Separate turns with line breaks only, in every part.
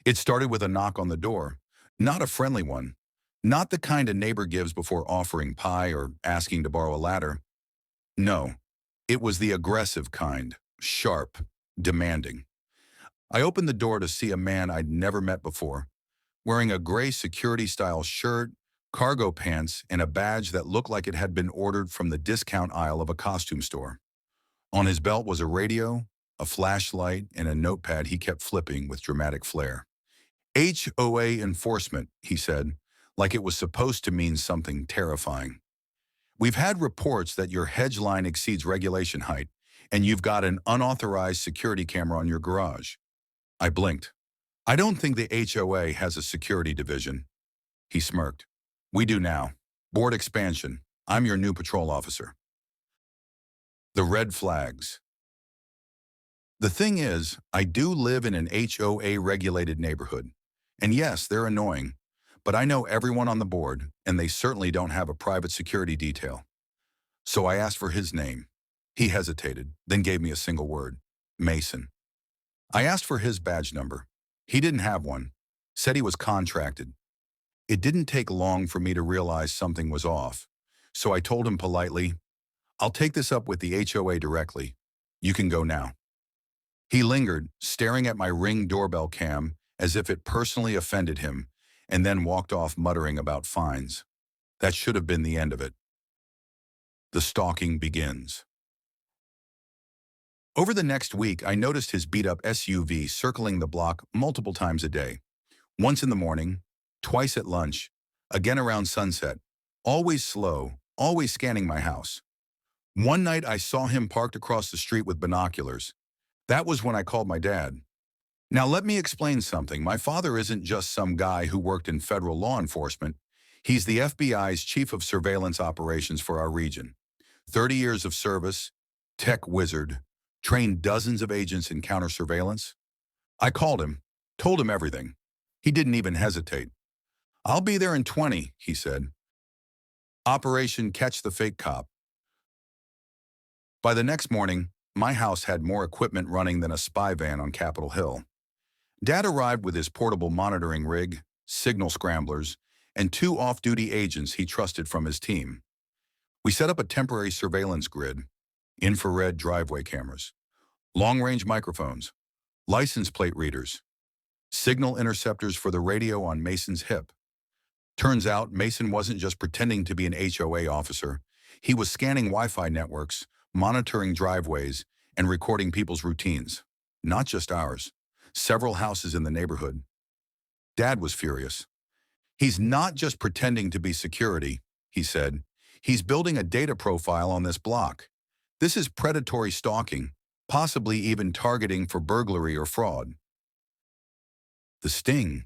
It started with a knock on the door, not a friendly one, not the kind a neighbor gives before offering pie or asking to borrow a ladder. No, it was the aggressive kind, sharp, demanding. I opened the door to see a man I'd never met before, wearing a gray security-style shirt, cargo pants, and a badge that looked like it had been ordered from the discount aisle of a costume store. On his belt was a radio, a flashlight, and a notepad he kept flipping with dramatic flair. HOA enforcement, he said, like it was supposed to mean something terrifying. We've had reports that your hedge line exceeds regulation height, and you've got an unauthorized security camera on your garage. I blinked. I don't think the HOA has a security division. He smirked. We do now. Board expansion. I'm your new patrol officer. The red flags. The thing is, I do live in an HOA-regulated neighborhood. And yes, they're annoying, but I know everyone on the board, and they certainly don't have a private security detail. So I asked for his name. He hesitated, then gave me a single word. Mason. I asked for his badge number. He didn't have one. Said he was contracted. It didn't take long for me to realize something was off. So I told him politely, I'll take this up with the HOA directly. You can go now. He lingered, staring at my Ring doorbell cam as if it personally offended him, and then walked off muttering about fines. That should have been the end of it. The stalking begins. Over the next week, I noticed his beat-up SUV circling the block multiple times a day. Once in the morning, twice at lunch, again around sunset. Always slow, always scanning my house. One night I saw him parked across the street with binoculars. That was when I called my dad. Now let me explain something. My father isn't just some guy who worked in federal law enforcement. He's the FBI's chief of surveillance operations for our region. 30 years of service, tech wizard, trained dozens of agents in counter-surveillance. I called him, told him everything. He didn't even hesitate. I'll be there in 20, he said. Operation Catch the Fake Cop. By the next morning, my house had more equipment running than a spy van on Capitol Hill. Dad arrived with his portable monitoring rig, signal scramblers, and 2 off-duty agents he trusted from his team. We set up a temporary surveillance grid, infrared driveway cameras, long-range microphones, license plate readers, signal interceptors for the radio on Mason's hip. Turns out Mason wasn't just pretending to be an HOA officer. He was scanning Wi-Fi networks, monitoring driveways, and recording people's routines. Not just ours. Several houses in the neighborhood. Dad was furious. He's not just pretending to be security, he said. He's building a data profile on this block. This is predatory stalking, possibly even targeting for burglary or fraud. The sting.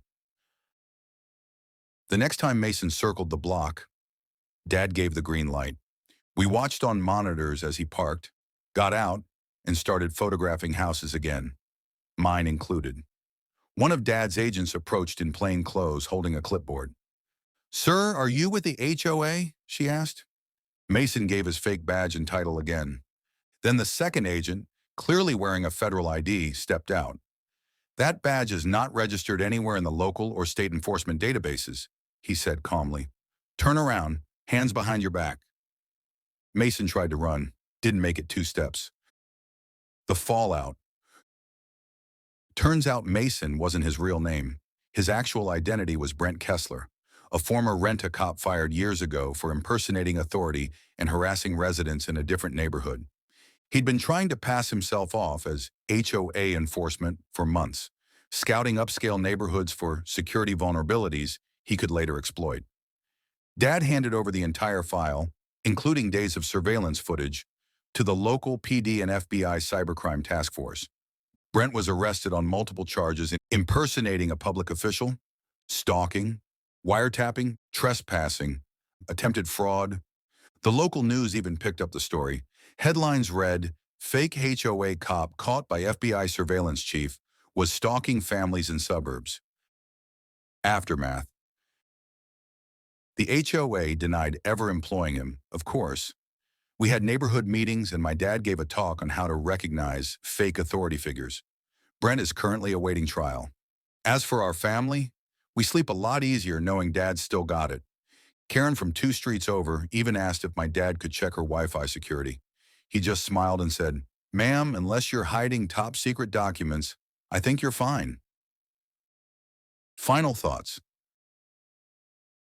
The next time Mason circled the block, Dad gave the green light. We watched on monitors as he parked, got out, and started photographing houses again, mine included. One of Dad's agents approached in plain clothes holding a clipboard. Sir, are you with the HOA? She asked. Mason gave his fake badge and title again. Then the second agent, clearly wearing a federal ID, stepped out. That badge is not registered anywhere in the local or state enforcement databases, he said calmly. Turn around, hands behind your back. Mason tried to run, didn't make it 2 steps. The fallout. Turns out Mason wasn't his real name. His actual identity was Brent Kessler, a former rent-a-cop fired years ago for impersonating authority and harassing residents in a different neighborhood. He'd been trying to pass himself off as HOA enforcement for months, scouting upscale neighborhoods for security vulnerabilities he could later exploit. Dad handed over the entire file, including days of surveillance footage, to the local PD and FBI cybercrime task force. Brent was arrested on multiple charges in impersonating a public official, stalking, wiretapping, trespassing, attempted fraud. The local news even picked up the story. Headlines read, "Fake HOA cop caught by FBI surveillance chief was stalking families in suburbs." Aftermath. The HOA denied ever employing him, of course. We had neighborhood meetings and my dad gave a talk on how to recognize fake authority figures. Brent is currently awaiting trial. As for our family, we sleep a lot easier knowing Dad still got it. Karen from 2 streets over even asked if my dad could check her Wi-Fi security. He just smiled and said, "Ma'am, unless you're hiding top secret documents, I think you're fine." Final thoughts.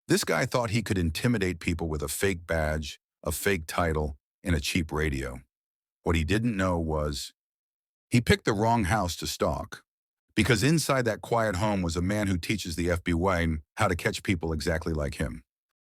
This guy thought he could intimidate people with a fake badge, a fake title, and a cheap radio. What he didn't know was he picked the wrong house to stalk, because inside that quiet home was a man who teaches the FBI how to catch people exactly like him.